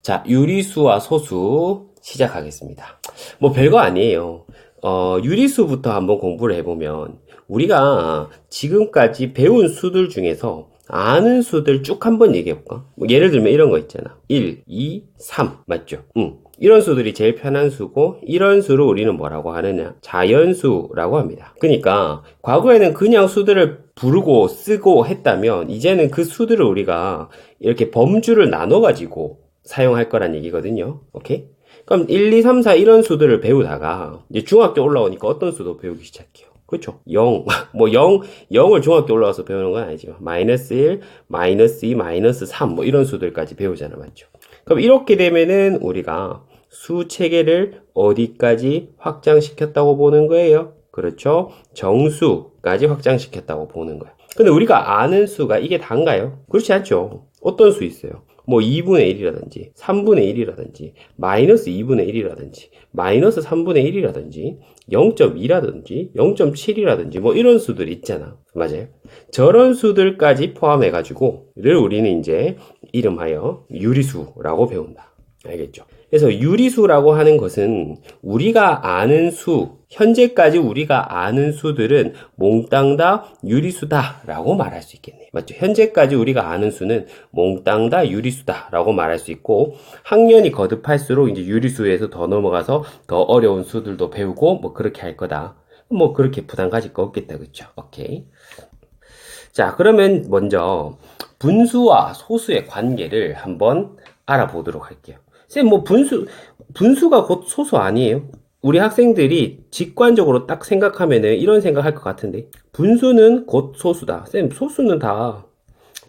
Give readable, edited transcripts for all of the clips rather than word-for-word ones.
자, 유리수와 소수 시작하겠습니다. 뭐 별거 아니에요. 유리수부터 한번 공부를 해보면 우리가 지금까지 배운 수들 중에서 아는 수들 쭉 한번 얘기해볼까? 뭐 예를 들면 이런 거 있잖아. 1, 2, 3 맞죠? 이런 수들이 제일 편한 수고, 이런 수를 우리는 뭐라고 하느냐? 자연수라고 합니다. 그러니까 과거에는 그냥 수들을 부르고 쓰고 했다면 이제는 그 수들을 우리가 이렇게 범주를 나눠가지고 사용할 거란 얘기거든요. 오케이? 그럼 1, 2, 3, 4 이런 수들을 배우다가 이제 중학교 올라오니까 어떤 수도 배우기 시작해요. 그렇죠? 0, 뭐 0을 중학교 올라와서 배우는 건 아니지만 마이너스 1, 마이너스 2, 마이너스 3 뭐 이런 수들까지 배우잖아. 맞죠? 그럼 이렇게 되면은 우리가 수 체계를 어디까지 확장시켰다고 보는 거예요? 그렇죠? 정수까지 확장시켰다고 보는 거야. 근데 우리가 아는 수가 이게 단가요? 그렇지 않죠. 어떤 수 있어요? 뭐 2분의 1이라든지 3분의 1이라든지 마이너스 2분의 1이라든지 마이너스 3분의 1이라든지 0.2라든지 0.7이라든지 뭐 이런 수들 있잖아. 맞아요? 저런 수들까지 포함해 가지고를 우리는 이제 이름하여 유리수라고 배운다. 알겠죠? 그래서 유리수라고 하는 것은 우리가 아는 수, 현재까지 우리가 아는 수들은 몽땅 다 유리수다 라고 말할 수 있겠네요. 맞죠? 현재까지 우리가 아는 수는 몽땅 다 유리수다 라고 말할 수 있고, 학년이 거듭할수록 이제 유리수에서 더 넘어가서 더 어려운 수들도 배우고 뭐 그렇게 할 거다. 뭐 그렇게 부담 가질 거 없겠다. 그쵸? 오케이. 자, 그러면 먼저 분수와 소수의 관계를 한번 알아보도록 할게요. 쌤, 뭐 분수가 곧 소수 아니에요? 우리 학생들이 직관적으로 딱 생각하면은 이런 생각할 것 같은데, 분수는 곧 소수다. 쌤, 소수는 다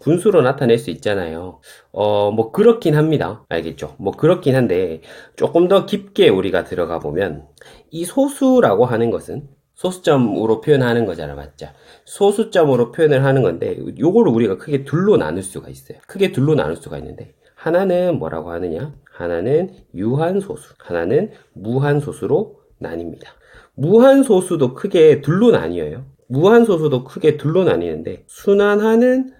분수로 나타낼 수 있잖아요. 뭐 그렇긴 합니다. 알겠죠? 뭐 그렇긴 한데 조금 더 깊게 우리가 들어가 보면 이 소수라고 하는 것은 소수점으로 표현하는 거잖아, 맞죠? 소수점으로 표현을 하는 건데 요거를 우리가 크게 둘로 나눌 수가 있어요. 크게 둘로 나눌 수가 있는데 하나는 뭐라고 하느냐? 하나는 유한소수, 하나는 무한소수로 나뉩니다. 무한소수도 크게 둘로 나뉘어요. 무한소수도 크게 둘로 나뉘는데 순환하는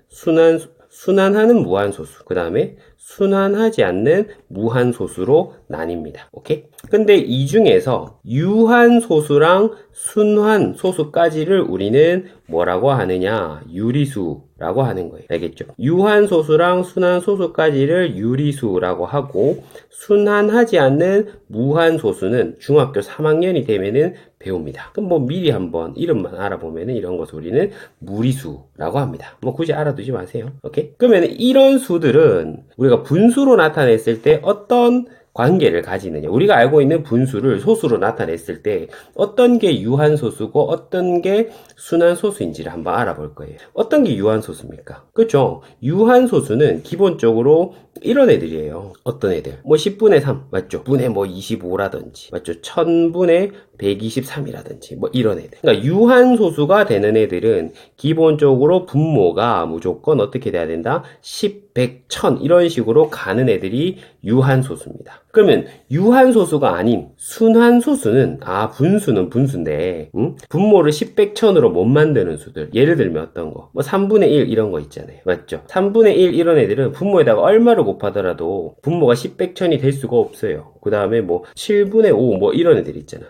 무한소수, 그 다음에 순환하지 않는 무한소수로 나뉩니다. 오케이? 근데 이 중에서 유한소수랑 순환소수까지를 우리는 뭐라고 하느냐? 유리수라고 하는 거예요. 알겠죠? 유한소수랑 순환소수까지를 유리수라고 하고, 순환하지 않는 무한소수는 중학교 3학년이 되면은 배웁니다. 그럼 뭐 미리 한번 이름만 알아보면은 이런 것을 우리는 무리수라고 합니다. 뭐 굳이 알아두지 마세요. 오케이? 그러면 이런 수들은 우리가 분수로 나타냈을 때 어떤 관계를 가지느냐. 우리가 알고 있는 분수를 소수로 나타냈을 때 어떤 게 유한소수고 어떤 게 순환소수인지를 한번 알아볼 거예요. 어떤 게 유한소수입니까? 그렇죠? 유한소수는 기본적으로 이런 애들이에요. 어떤 애들? 뭐 10분의 3 맞죠? 분의 뭐 25라든지 맞죠? 1000분의 123이라든지 뭐 이런 애들. 그러니까 유한소수가 되는 애들은 기본적으로 분모가 무조건 어떻게 돼야 된다? 10, 100, 1000 이런 식으로 가는 애들이 유한소수입니다. 그러면 유한소수가 아닌 순환소수는 분수는 분수인데 분모를 10, 100, 1000으로 못 만드는 수들. 예를 들면 어떤 거? 뭐 3분의 1 이런 거 있잖아요. 맞죠? 3분의 1 이런 애들은 분모에다가 얼마를 곱하더라도 분모가 10, 100, 1000이 될 수가 없어요. 그 다음에 뭐 7분의 5 뭐 이런 애들 있잖아.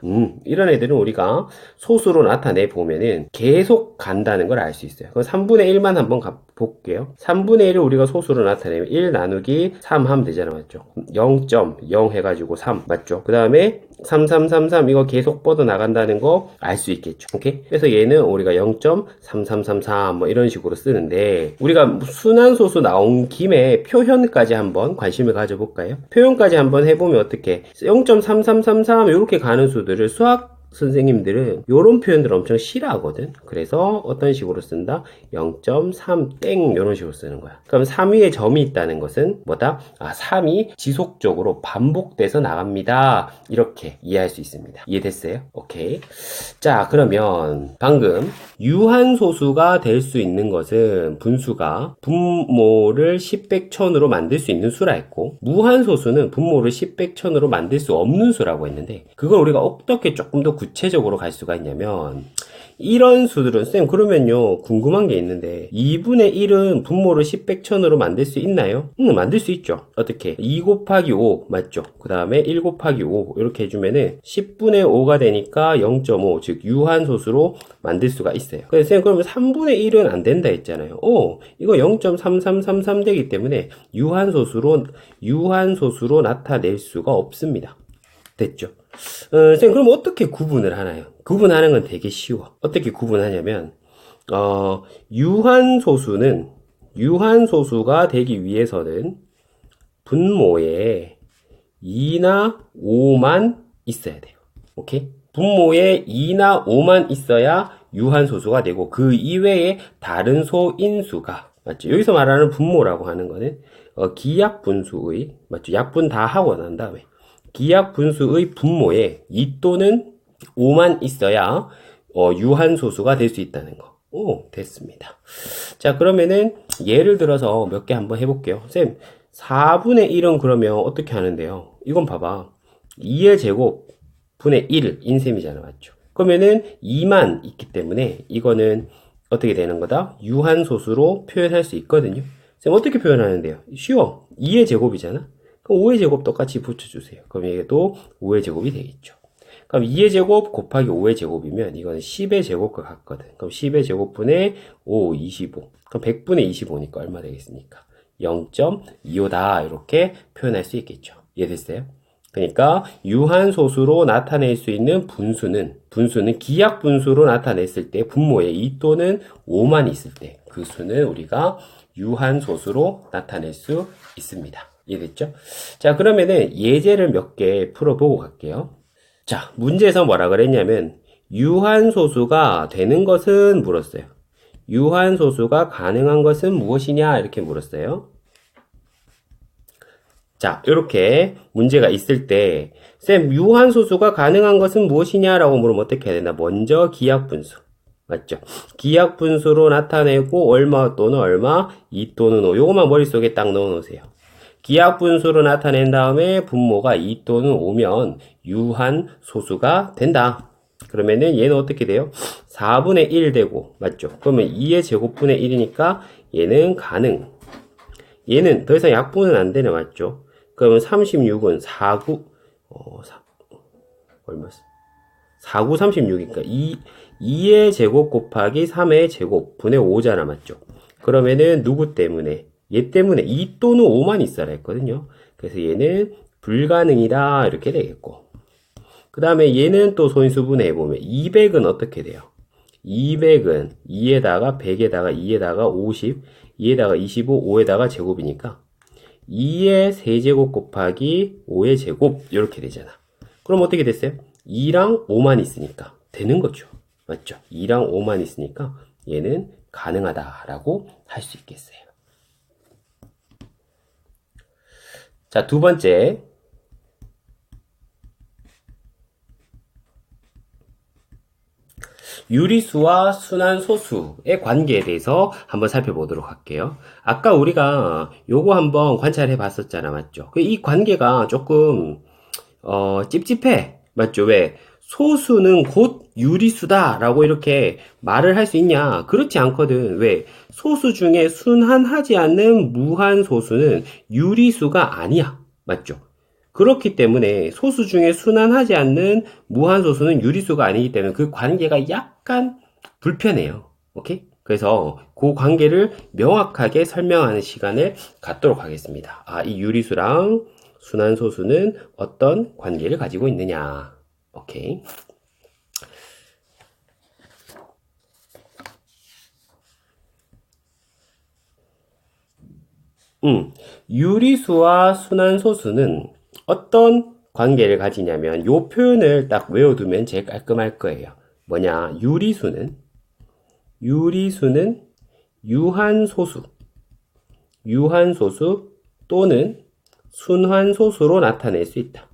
이런 애들은 우리가 소수로 나타내 보면은 계속 간다는 걸 알 수 있어요. 그럼 3분의 1만 한번 볼게요. 3분의 1을 우리가 소수로 나타내면 1 나누기 3 하면 되잖아. 맞죠? 0.0 해가지고 3 맞죠? 그 다음에 3333 이거 계속 뻗어 나간다는 거 알 수 있겠죠. 오케이? 그래서 얘는 우리가 0.3333 뭐 이런 식으로 쓰는데 우리가 순환소수 나온 김에 표현까지 한번 관심을 가져볼까요? 표현까지 한번 해보면 어떻게 0.3333 이렇게 가는 수들을 수학 선생님들은 이런 표현들 엄청 싫어하거든. 그래서 어떤 식으로 쓴다? 0.3 땡 이런 식으로 쓰는 거야. 그럼 3 위에 점이 있다는 것은 뭐다? 3이 지속적으로 반복돼서 나갑니다. 이렇게 이해할 수 있습니다. 이해됐어요? 오케이. 자, 그러면 방금 유한소수가 될 수 있는 것은 분수가 분모를 10, 100, 1000으로 만들 수 있는 수라 했고, 무한소수는 분모를 10, 100, 1000으로 만들 수 없는 수라고 했는데 그걸 우리가 어떻게 조금 더 구체적으로 갈 수가 있냐면 이런 수들은 쌤 그러면요 궁금한 게 있는데 2분의 1은 분모를 10백천으로 만들 수 있나요? 만들 수 있죠. 어떻게? 2 곱하기 5 맞죠? 그 다음에 1 곱하기 5 이렇게 해주면은 10분의 5가 되니까 0.5 즉 유한소수로 만들 수가 있어요. 그래서 쌤 그러면 3분의 1은 안 된다 했잖아요. 이거 0.3333 되기 때문에 유한소수로 나타낼 수가 없습니다. 됐죠? 쌤, 그럼 어떻게 구분을 하나요? 구분하는 건 되게 쉬워. 어떻게 구분하냐면, 유한소수가 되기 위해서는 분모에 2나 5만 있어야 돼요. 오케이? 분모에 2나 5만 있어야 유한소수가 되고, 그 이외에 다른 소인수가, 맞죠? 여기서 말하는 분모라고 하는 거는, 기약분수의, 맞죠? 약분 다 하고 난 다음에, 기약분수의 분모에 2 또는 5만 있어야 유한소수가 될 수 있다는 거. 됐습니다. 자, 그러면은 예를 들어서 몇 개 한번 해볼게요. 쌤, 4분의 1은 그러면 어떻게 하는데요? 이건 봐봐. 2의 제곱 분의 1인 셈이잖아, 맞죠? 그러면은 2만 있기 때문에 이거는 어떻게 되는 거다? 유한소수로 표현할 수 있거든요. 쌤, 어떻게 표현하는데요? 쉬워. 2의 제곱이잖아? 그럼 5의 제곱 똑같이 붙여주세요. 그럼 이게도 5의 제곱이 되겠죠. 그럼 2의 제곱 곱하기 5의 제곱이면 이거는 10의 제곱과 같거든. 그럼 10의 제곱분의 5, 25. 그럼 100분의 25니까 얼마 되겠습니까? 0.25다. 이렇게 표현할 수 있겠죠. 이해됐어요? 그러니까 유한소수로 나타낼 수 있는 분수는 기약분수로 나타냈을 때 분모에 2 또는 5만 있을 때 그 수는 우리가 유한소수로 나타낼 수 있습니다. 이해됐죠? 자, 그러면은 예제를 몇 개 풀어보고 갈게요. 자, 문제에서 뭐라 그랬냐면 유한소수가 되는 것은 물었어요. 유한소수가 가능한 것은 무엇이냐 이렇게 물었어요. 자, 이렇게 문제가 있을 때 쌤, 유한소수가 가능한 것은 무엇이냐라고 물으면 어떻게 해야 되나? 먼저 기약분수. 맞죠? 기약분수로 나타내고 얼마 또는 얼마, 2 또는 5. 요것만 머릿속에 딱 넣어 놓으세요. 기하분수로 나타낸 다음에 분모가 2 또는 5면 유한소수가 된다. 그러면은 얘는 어떻게 돼요? 4분의 1 되고, 맞죠? 그러면 2의 제곱분의 1이니까 얘는 가능. 얘는 더 이상 약분은 안 되네, 맞죠? 그러면 36은 49, 36이니까 2의 제곱 곱하기 3의 제곱 분의 5잖아, 맞죠? 그러면은 누구 때문에? 얘 때문에 2 또는 5만 있어야 했거든요. 그래서 얘는 불가능이다 이렇게 되겠고, 그 다음에 얘는 또 소인수분해 해보면 200은 어떻게 돼요? 200은 2에다가 100에다가 2에다가 50, 2에다가 25, 5에다가 제곱이니까 2의 세제곱 곱하기 5의 제곱 이렇게 되잖아. 그럼 어떻게 됐어요? 2랑 5만 있으니까 되는 거죠. 맞죠? 2랑 5만 있으니까 얘는 가능하다라고 할 수 있겠어요. 자, 두 번째. 유리수와 순환소수의 관계에 대해서 한번 살펴보도록 할게요. 아까 우리가 요거 한번 관찰해 봤었잖아, 맞죠? 이 관계가 조금 찝찝해, 맞죠? 왜? 소수는 곧 유리수다 라고 이렇게 말을 할 수 있냐? 그렇지 않거든. 왜? 소수 중에 순환하지 않는 무한소수는 유리수가 아니야, 맞죠? 그렇기 때문에 소수 중에 순환하지 않는 무한소수는 유리수가 아니기 때문에 그 관계가 약간 불편해요. 오케이? 그래서 그 관계를 명확하게 설명하는 시간을 갖도록 하겠습니다. 이 유리수랑 순환소수는 어떤 관계를 가지고 있느냐. 오케이. 유리수와 순환소수는 어떤 관계를 가지냐면 요 표현을 딱 외워두면 제일 깔끔할 거예요. 뭐냐? 유리수는 유한소수 또는 순환소수로 나타낼 수 있다.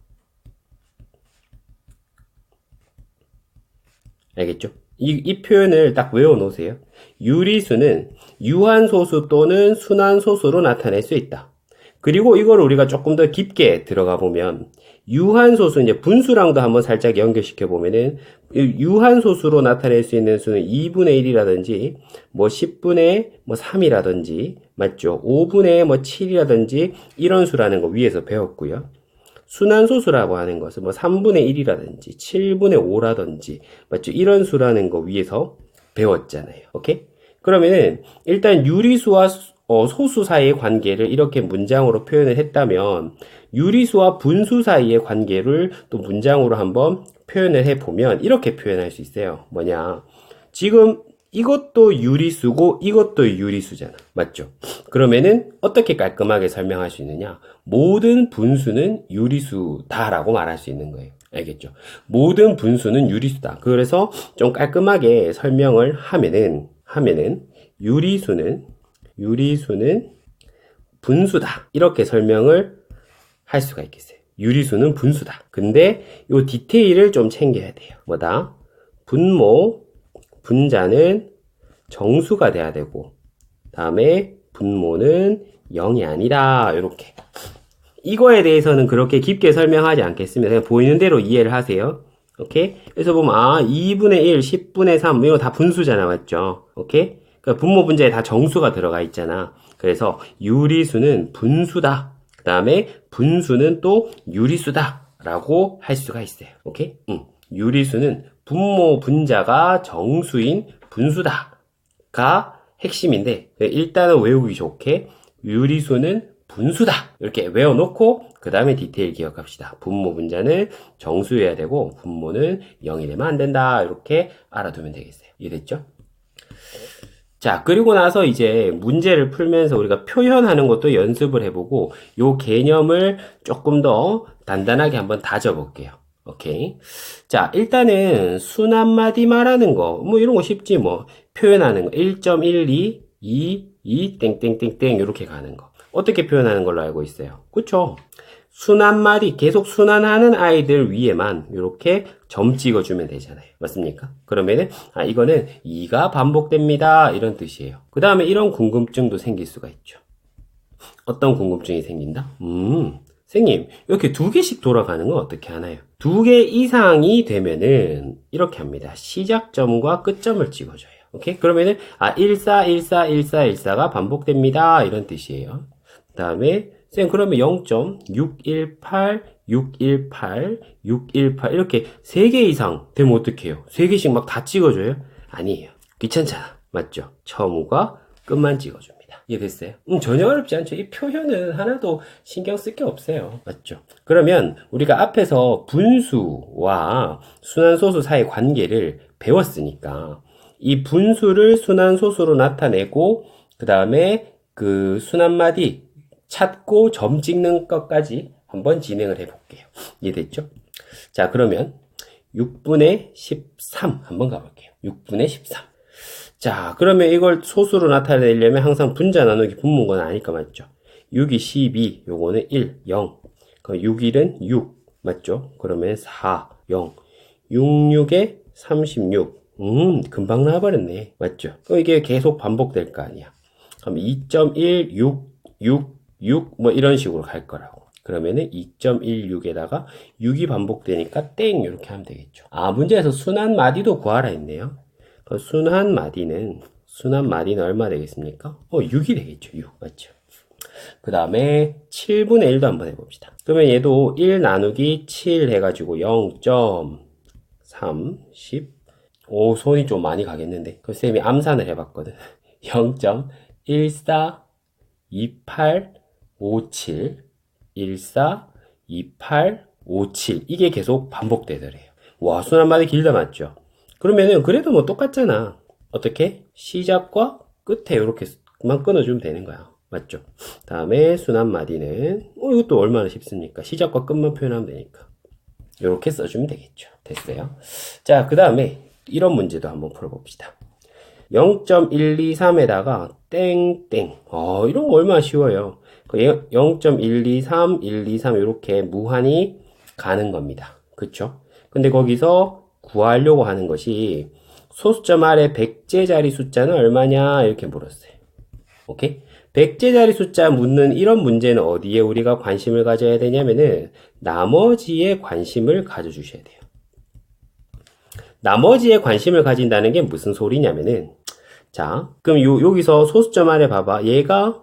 알겠죠? 이 표현을 딱 외워 놓으세요. 유리수는 유한소수 또는 순환소수로 나타낼 수 있다. 그리고 이걸 우리가 조금 더 깊게 들어가 보면 유한소수, 이제 분수랑도 한번 살짝 연결시켜 보면은, 유한소수로 나타낼 수 있는 수는 2분의 1이라든지, 뭐 10분의 뭐 3이라든지, 맞죠? 5분의 뭐 7이라든지, 이런 수라는 거 위에서 배웠고요. 순환소수라고 하는 것은 뭐 3분의 1이라든지, 7분의 5라든지, 맞죠? 이런 수라는 거 위에서 배웠잖아요. 오케이? 그러면은, 일단 유리수와 소수 사이의 관계를 이렇게 문장으로 표현을 했다면 유리수와 분수 사이의 관계를 또 문장으로 한번 표현을 해보면 이렇게 표현할 수 있어요. 뭐냐? 지금 이것도 유리수고 이것도 유리수잖아. 맞죠? 그러면은 어떻게 깔끔하게 설명할 수 있느냐? 모든 분수는 유리수다라고 말할 수 있는 거예요. 알겠죠? 모든 분수는 유리수다. 그래서 좀 깔끔하게 설명을 하면은 유리수는 분수다. 이렇게 설명을 할 수가 있겠어요. 유리수는 분수다. 근데 요 디테일을 좀 챙겨야 돼요. 뭐다? 분모, 분자는 정수가 돼야 되고, 다음에 분모는 0이 아니라, 이렇게. 이거에 대해서는 그렇게 깊게 설명하지 않겠습니다. 그냥 보이는 대로 이해를 하세요. 오케이? 그래서 보면, 2분의 1, 10분의 3, 이거 다 분수잖아. 맞죠? 오케이? 그러니까 분모 분자에 다 정수가 들어가 있잖아. 그래서 유리수는 분수다. 그 다음에 분수는 또 유리수다. 라고 할 수가 있어요. 오케이? 유리수는 분모 분자가 정수인 분수다. 가 핵심인데, 일단은 외우기 좋게 유리수는 분수다. 이렇게 외워놓고, 그 다음에 디테일 기억합시다. 분모 분자는 정수여야 되고, 분모는 0이 되면 안 된다. 이렇게 알아두면 되겠어요. 이해됐죠? 자, 그리고 나서 이제 문제를 풀면서 우리가 표현하는 것도 연습을 해보고, 요 개념을 조금 더 단단하게 한번 다져볼게요. 오케이. 자, 일단은 순한마디 말하는 거, 뭐 이런 거 쉽지 뭐. 표현하는 거. 1.12, 2, 땡땡땡땡 이렇게 가는 거. 어떻게 표현하는 걸로 알고 있어요? 그쵸? 순한마디, 계속 순환하는 아이들 위에만 이렇게 점 찍어주면 되잖아요. 맞습니까? 그러면은, 이거는 2가 반복됩니다. 이런 뜻이에요. 그 다음에 이런 궁금증도 생길 수가 있죠. 어떤 궁금증이 생긴다? 선생님, 이렇게 2개씩 돌아가는 건 어떻게 하나요? 2개 이상이 되면은, 이렇게 합니다. 시작점과 끝점을 찍어줘요. 오케이? 그러면은, 1414가 반복됩니다. 이런 뜻이에요. 그 다음에, 쌤, 그러면 0.618, 618, 618 이렇게 3개 이상 되면 어떡해요? 3개씩 막 다 찍어줘요? 아니에요. 귀찮잖아. 맞죠? 처음과 끝만 찍어줍니다. 이해됐어요? 전혀 어렵지 않죠? 이 표현은 하나도 신경 쓸 게 없어요. 맞죠? 그러면 우리가 앞에서 분수와 순환소수 사이의 관계를 배웠으니까 이 분수를 순환소수로 나타내고 그 다음에 그 순한마디 찾고 점 찍는 것까지 한번 진행을 해볼게요. 이해됐죠? 자, 그러면 6분의 13 한번 가볼게요. 6분의 13. 자, 그러면 이걸 소수로 나타내려면 항상 분자 나누기 분모가 아닐까 맞죠? 6이 12, 요거는 1, 0. 그럼 6, 1은 6, 맞죠? 그러면 4, 0. 6, 6에 36. 금방 나와버렸네. 맞죠? 그럼 이게 계속 반복될 거 아니야. 그럼 2.1, 6, 6, 6, 뭐 이런 식으로 갈 거라고. 그러면은 2.16에다가 6이 반복되니까 땡 이렇게 하면 되겠죠. 문제에서 순한 마디도 구하라 했네요. 순한 마디는 얼마 되겠습니까? 6이 되겠죠. 6 맞죠? 그 다음에 7분의 1도 한번 해봅시다. 그러면 얘도 1 나누기 7 해가지고 0.30. 오, 손이 좀 많이 가겠는데. 그 쌤이 암산을 해봤거든. 0.142857 142857 이게 계속 반복되더래요. 와, 순한마디 길다 맞죠? 그러면은 그래도 뭐 똑같잖아. 어떻게? 시작과 끝에 이렇게만 끊어주면 되는 거야. 맞죠? 다음에 순한마디는 이것도 얼마나 쉽습니까? 시작과 끝만 표현하면 되니까 이렇게 써주면 되겠죠. 됐어요? 자, 그 다음에 이런 문제도 한번 풀어봅시다. 0.123에다가 땡땡. 이런 거 얼마나 쉬워요. 0.123, 123 이렇게 무한히 가는 겁니다. 그쵸? 근데 거기서 구하려고 하는 것이 소수점 아래 백제자리 숫자는 얼마냐 이렇게 물었어요. 오케이? 백제자리 숫자 묻는 이런 문제는 어디에 우리가 관심을 가져야 되냐면은 나머지에 관심을 가져주셔야 돼요. 나머지에 관심을 가진다는 게 무슨 소리냐면은 자, 그럼 여기서 소수점 아래 봐봐. 얘가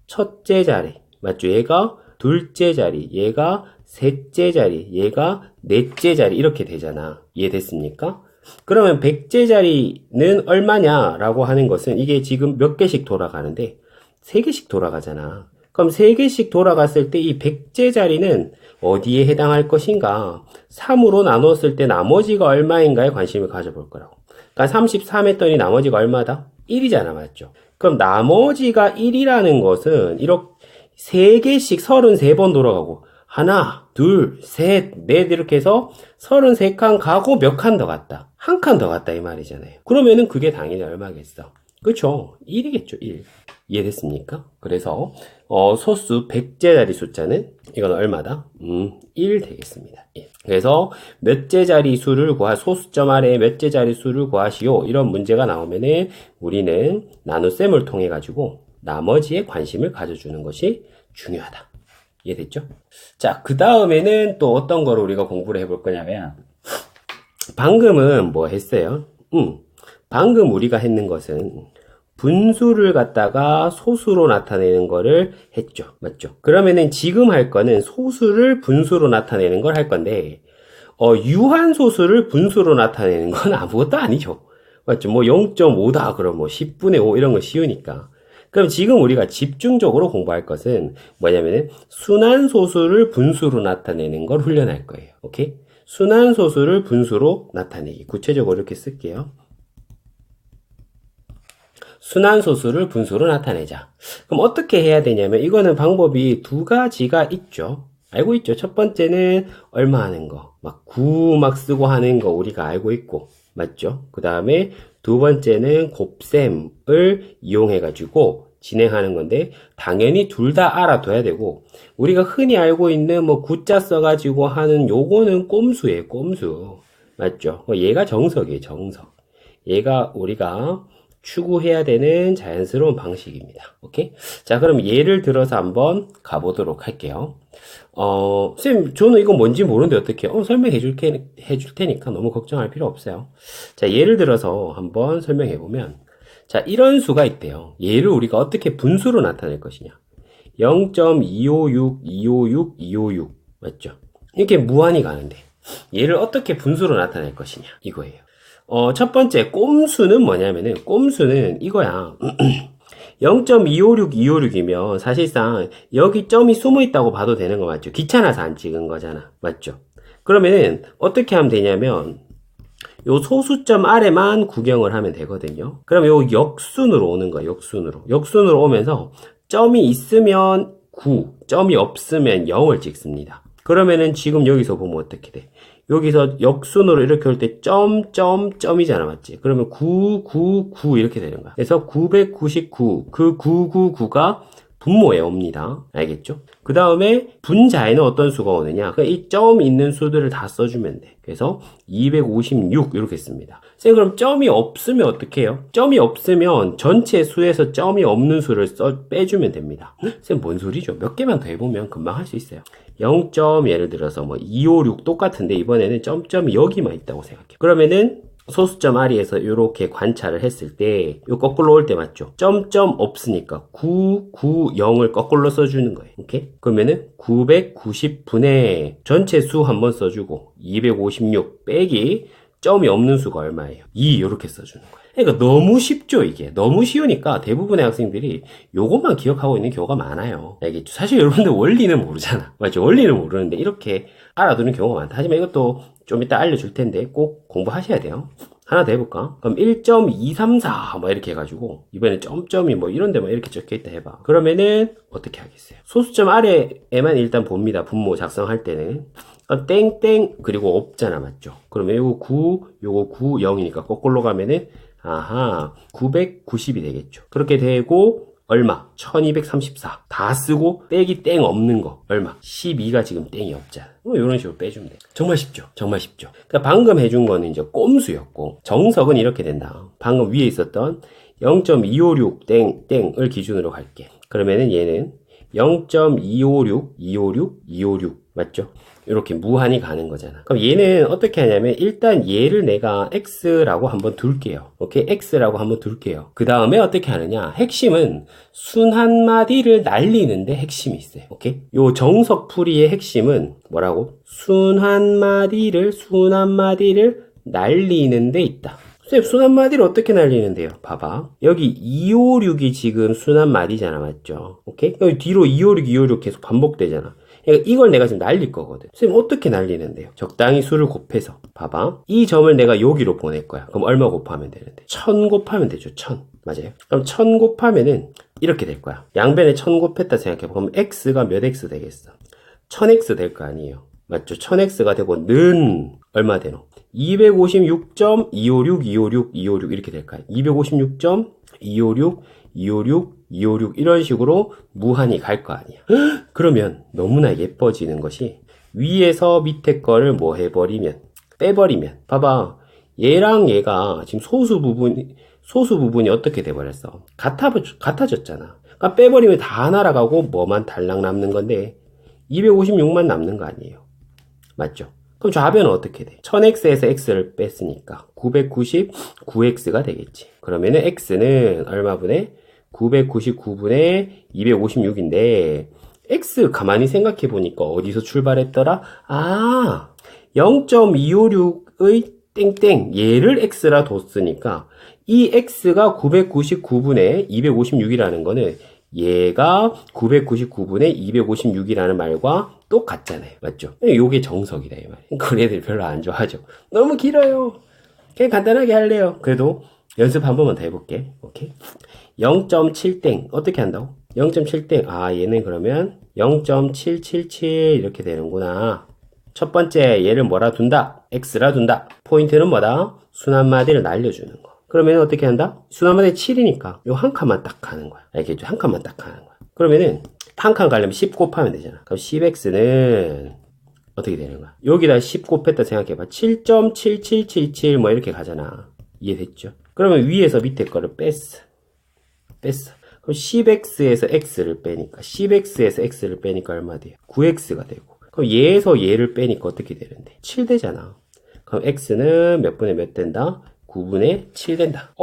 첫째 자리, 맞죠? 얘가 둘째 자리, 얘가 셋째 자리, 얘가 넷째 자리 이렇게 되잖아. 이해됐습니까? 그러면 백째 자리는 얼마냐라고 하는 것은 이게 지금 몇 개씩 돌아가는데 3개씩 돌아가잖아. 그럼 3개씩 돌아갔을 때 이 백째 자리는 어디에 해당할 것인가? 3으로 나눴을 때 나머지가 얼마인가에 관심을 가져볼 거라고. 그러니까 33 했더니 나머지가 얼마다? 1이잖아, 맞죠? 그럼 나머지가 1이라는 것은 이렇게 3개씩 33번 돌아가고 하나, 둘, 셋, 넷 이렇게 해서 33칸 가고 몇 칸 더 갔다? 한 칸 더 갔다 이 말이잖아요. 그러면은 그게 당연히 얼마겠어? 그쵸? 1이겠죠, 1. 이해됐습니까? 그래서 소수 백제자리 숫자는 이건 얼마다? 1 되겠습니다. 1. 그래서 몇째 자리 수를 소수점 아래 몇째 자리 수를 구하시오. 이런 문제가 나오면은 우리는 나눗셈을 통해 가지고 나머지에 관심을 가져주는 것이 중요하다. 이해됐죠? 자, 그 다음에는 또 어떤 거를 우리가 공부를 해볼 거냐면 방금은 뭐 했어요? 방금 우리가 했는 것은 분수를 갖다가 소수로 나타내는 거를 했죠. 맞죠? 그러면은 지금 할 거는 소수를 분수로 나타내는 걸 할 건데, 유한소수를 분수로 나타내는 건 아무것도 아니죠. 맞죠? 뭐 0.5다, 그럼 뭐 10분의 5 이런 거 쉬우니까. 그럼 지금 우리가 집중적으로 공부할 것은 뭐냐면은 순환소수를 분수로 나타내는 걸 훈련할 거예요. 오케이? 순환소수를 분수로 나타내기. 구체적으로 이렇게 쓸게요. 순환소수를 분수로 나타내자. 그럼 어떻게 해야 되냐면 이거는 방법이 두 가지가 있죠. 알고 있죠? 첫 번째는 얼마 하는 거. 막 9 막 쓰고 하는 거 우리가 알고 있고. 맞죠? 그 다음에 두 번째는 곱셈을 이용해가지고 진행하는 건데 당연히 둘 다 알아둬야 되고 우리가 흔히 알고 있는 뭐 구자 써가지고 하는 요거는 꼼수예요. 꼼수. 맞죠? 얘가 정석이에요. 정석. 얘가 우리가 추구해야 되는 자연스러운 방식입니다. 오케이? 자, 그럼 예를 들어서 한번 가보도록 할게요. 선생님, 저는 이거 뭔지 모르는데 어떻게 설명해 줄 테니까 너무 걱정할 필요 없어요. 자, 예를 들어서 한번 설명해 보면, 자, 이런 수가 있대요. 얘를 우리가 어떻게 분수로 나타낼 것이냐. 0.256, 256, 256. 맞죠? 이렇게 무한히 가는데, 얘를 어떻게 분수로 나타낼 것이냐. 이거예요. 첫 번째, 꼼수는 뭐냐면은, 꼼수는 이거야. 0.256256이면 사실상 여기 점이 숨어 있다고 봐도 되는 거 맞죠? 귀찮아서 안 찍은 거잖아. 맞죠? 그러면은 어떻게 하면 되냐면 요 소수점 아래만 구경을 하면 되거든요. 그럼 요 역순으로 오는 거야. 역순으로 오면서 점이 있으면 9, 점이 없으면 0을 찍습니다. 그러면은 지금 여기서 보면 어떻게 돼? 여기서 역순으로 이렇게 올 때 점이잖아, 맞지? 그러면 999 이렇게 되는 거야. 그래서 999, 그 999가 분모에 옵니다. 알겠죠? 그 다음에 분자에는 어떤 수가 오느냐? 이 점 있는 수들을 다 써주면 돼. 그래서 256 이렇게 씁니다. 쌤, 그럼 점이 없으면 어떻게 해요? 점이 없으면 전체 수에서 점이 없는 수를 빼주면 됩니다. 쌤, 뭔 소리죠? 몇 개만 더 해보면 금방 할 수 있어요. 0. 예를 들어서 뭐 256 똑같은데 이번에는 점점이 여기만 있다고 생각해요. 그러면은 소수점 아래에서 이렇게 관찰을 했을 때, 요 거꾸로 올 때 맞죠? 점점 없으니까 990을 거꾸로 써주는 거예요. 오케이? 그러면은 990분의 전체 수 한번 써주고 256 빼기 점이 없는 수가 얼마예요? 2 이렇게 써주는 거예요. 그러니까 너무 쉽죠, 이게. 너무 쉬우니까 대부분의 학생들이 요것만 기억하고 있는 경우가 많아요. 알겠죠? 사실 여러분들 원리는 모르잖아. 맞죠? 원리는 모르는데 이렇게 알아두는 경우가 많다. 하지만 이것도 좀 이따 알려줄 텐데 꼭 공부하셔야 돼요. 하나 더 해볼까? 그럼 1.234 뭐 이렇게 해가지고 이번에 점점이 뭐 이런 데만 이렇게 적혀있다 해봐. 그러면은 어떻게 하겠어요? 소수점 아래에만 일단 봅니다. 분모 작성할 때는. 땡땡 그리고 없잖아, 맞죠? 그러면 요거 9, 요거 9, 0이니까 거꾸로 가면은 990이 되겠죠. 그렇게 되고 얼마? 1234 다 쓰고 빼기 땡 없는 거 얼마? 12가 지금 땡이 없잖아. 뭐 이런 식으로 빼주면 돼. 정말 쉽죠? 정말 쉽죠? 그러니까 방금 해준 거는 이제 꼼수였고 정석은 이렇게 된다. 방금 위에 있었던 0.256 땡땡을 기준으로 갈게. 그러면은 얘는 0.256, 256, 256 맞죠? 이렇게 무한히 가는 거잖아. 그럼 얘는 어떻게 하냐면 일단 얘를 내가 x라고 한번 둘게요. 오케이? x라고 한번 둘게요. 그 다음에 어떻게 하느냐? 핵심은 순 한 마디를 날리는데 핵심이 있어요. 오케이? 요 정석풀이의 핵심은 뭐라고? 순 한 마디를 날리는 데 있다. 선생님, 순 한 마디를 어떻게 날리는데요? 봐봐. 여기 256이 지금 순 한 마디잖아. 맞죠? 오케이? 여기 뒤로 256, 256 계속 반복되잖아. 그러니까 이걸 내가 지금 날릴 거거든. 선생님, 어떻게 날리는데요? 적당히 수를 곱해서. 봐봐. 이 점을 내가 여기로 보낼 거야. 그럼 얼마 곱하면 되는데? 1000 곱하면 되죠. 1000. 맞아요? 그럼 1000 곱하면은 이렇게 될 거야. 양변에 1000 곱했다 생각해봐. 그럼 x가 몇 x 되겠어? 1000x 될 거 아니에요. 맞죠? 1000x가 되고 는 얼마 되노? 256.256, 이렇게 될까요? 256.256, 256 이런 식으로 무한히 갈 거 아니야. 그러면 너무나 예뻐지는 것이 위에서 밑에 거를 뭐 해버리면 빼버리면 봐봐. 얘랑 얘가 지금 소수 부분이 어떻게 돼버렸어? 같아졌잖아. 그러니까 빼버리면 다 날아가고 뭐만 달랑 남는 건데 256만 남는 거 아니에요. 맞죠? 그럼 좌변은 어떻게 돼? 1000x에서 x를 뺐으니까 999x가 되겠지. 그러면은 x는 얼마분의 999분의 256인데 x 가만히 생각해 보니까 어디서 출발했더라? 아, 0.256의 땡땡 얘를 x라 뒀으니까 이 x가 999분의 256이라는 거는 얘가 999분의 256이라는 말과 똑같잖아요. 맞죠? 요게 정석이다 이 말이에요. 그걸 애들 별로 안 좋아하죠. 너무 길어요. 그냥 간단하게 할래요. 그래도 연습 한 번만 더 해볼게. 오케이? 0.7땡 어떻게 한다고? 0.7땡 아 얘는 그러면 0.777 이렇게 되는구나. 첫 번째 얘를 뭐라 둔다? x라 둔다. 포인트는 뭐다? 순 한 마디를 날려주는 거. 그러면 어떻게 한다? 순 한 마디 7이니까 요 한 칸만 딱 가는 거야. 알겠죠? 한 칸만 딱 가는 거야. 그러면은 한 칸 가려면 10 곱하면 되잖아. 그럼 10x는 어떻게 되는 거야? 여기다 10 곱했다 생각해봐. 7.7777 뭐 이렇게 가잖아. 이해됐죠? 그러면 위에서 밑에 거를 뺐어. 그럼 10x에서 x를 빼니까 10x에서 x를 빼니까 얼마 돼요? 9x가 되고. 그럼 얘에서 얘를 빼니까 어떻게 되는데? 7 되잖아. 그럼 x는 몇 분의 몇 된다? 9분의 7 된다.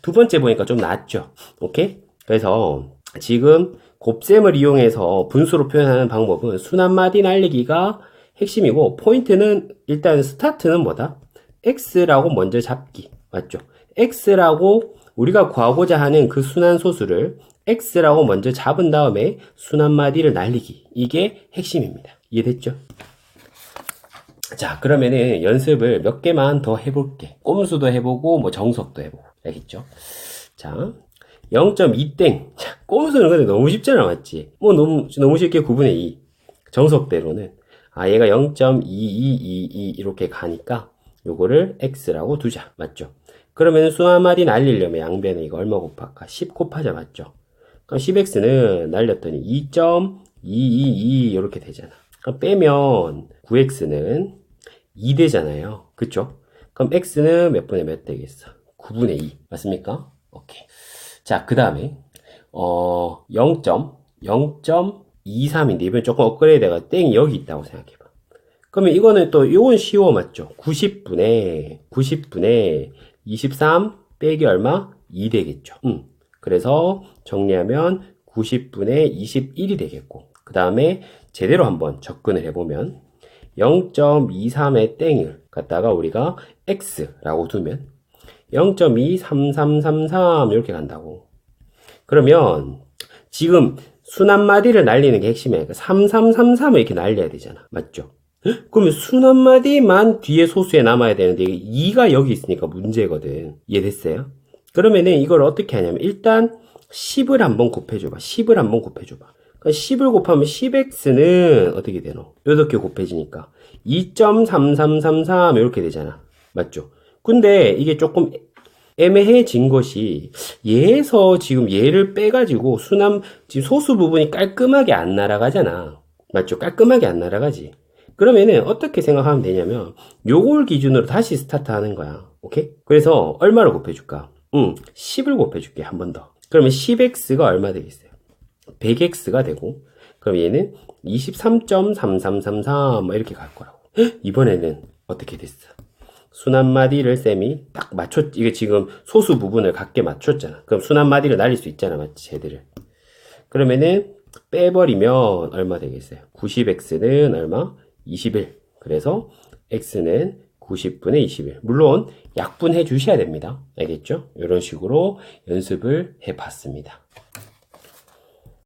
두 번째 보니까 좀 낫죠? 오케이? 그래서 지금 곱셈을 이용해서 분수로 표현하는 방법은 순 한 마디 날리기가 핵심이고 포인트는 일단 스타트는 뭐다? x라고 먼저 잡기. 맞죠? x라고 우리가 구하고자 하는 그 순한 소수를 x라고 먼저 잡은 다음에 순 한 마디를 날리기. 이게 핵심입니다. 이해됐죠? 자, 그러면은 연습을 몇 개만 더 해볼게. 꼼수도 해보고, 뭐 정석도 해보고. 알겠죠? 자, 0.2땡. 자, 꼼수는 근데 너무 쉽잖아, 맞지? 뭐 너무 쉽게 9분의 2. 정석대로는. 아, 얘가 0.2222 이렇게 가니까 요거를 x라고 두자. 맞죠? 그러면 순 한 마디 날리려면 양변에 이거 얼마 곱할까? 10 곱하자. 맞죠? 그럼 10x는 날렸더니 2.222 이렇게 되잖아. 그럼 빼면 9x는 2 되잖아요. 그쵸? 그럼 x는 몇 분의 몇 되겠어? 9분의 2. 맞습니까? 오케이. 자, 그 다음에 0.23인데 이번엔 조금 업그레이드가 땡이 여기 있다고 생각해봐. 그러면 이거는 또 이건 쉬워. 맞죠? 90분의 23 빼기 얼마? 2 되겠죠. 그래서 정리하면 90분의 21이 되겠고 그 다음에 제대로 한번 접근을 해보면 0.23의 땡을 갖다가 우리가 x라고 두면 0.23333 이렇게 간다고. 그러면 지금 순 한 마디를 날리는 게 핵심이야. 3333을 이렇게 날려야 되잖아. 맞죠? 그러면 순 한 마디만 뒤에 소수에 남아야 되는데 2가 여기 있으니까 문제거든. 이해됐어요? 그러면은 이걸 어떻게 하냐면 일단 10을 한번 곱해줘봐. 10을 한번 곱해줘봐. 그러니까 10을 곱하면 10x는 어떻게 되노? 이렇게 곱해지니까 2.3333 이렇게 되잖아. 맞죠? 근데 이게 조금 애매해진 것이 얘에서 지금 얘를 빼가지고 지금 소수 부분이 깔끔하게 안 날아가잖아. 맞죠? 깔끔하게 안 날아가지. 그러면은 어떻게 생각하면 되냐면 요걸 기준으로 다시 스타트 하는 거야. 오케이? 그래서 얼마를 곱해줄까? 10을 곱해줄게. 한 번 더. 그러면 10x가 얼마 되겠어요? 100x가 되고, 그럼 얘는 23.3333 이렇게 갈 거라고. 이번에는 어떻게 됐어? 순 한마디를 쌤이 딱 맞췄, 이게 지금 소수 부분을 같게 맞췄잖아. 그럼 순 한마디를 날릴 수 있잖아, 맞지? 쟤들을. 그러면은 빼버리면 얼마 되겠어요? 90x는 얼마? 21. 그래서 x는 90분의 21. 물론 약분해 주셔야 됩니다. 알겠죠? 이런 식으로 연습을 해 봤습니다.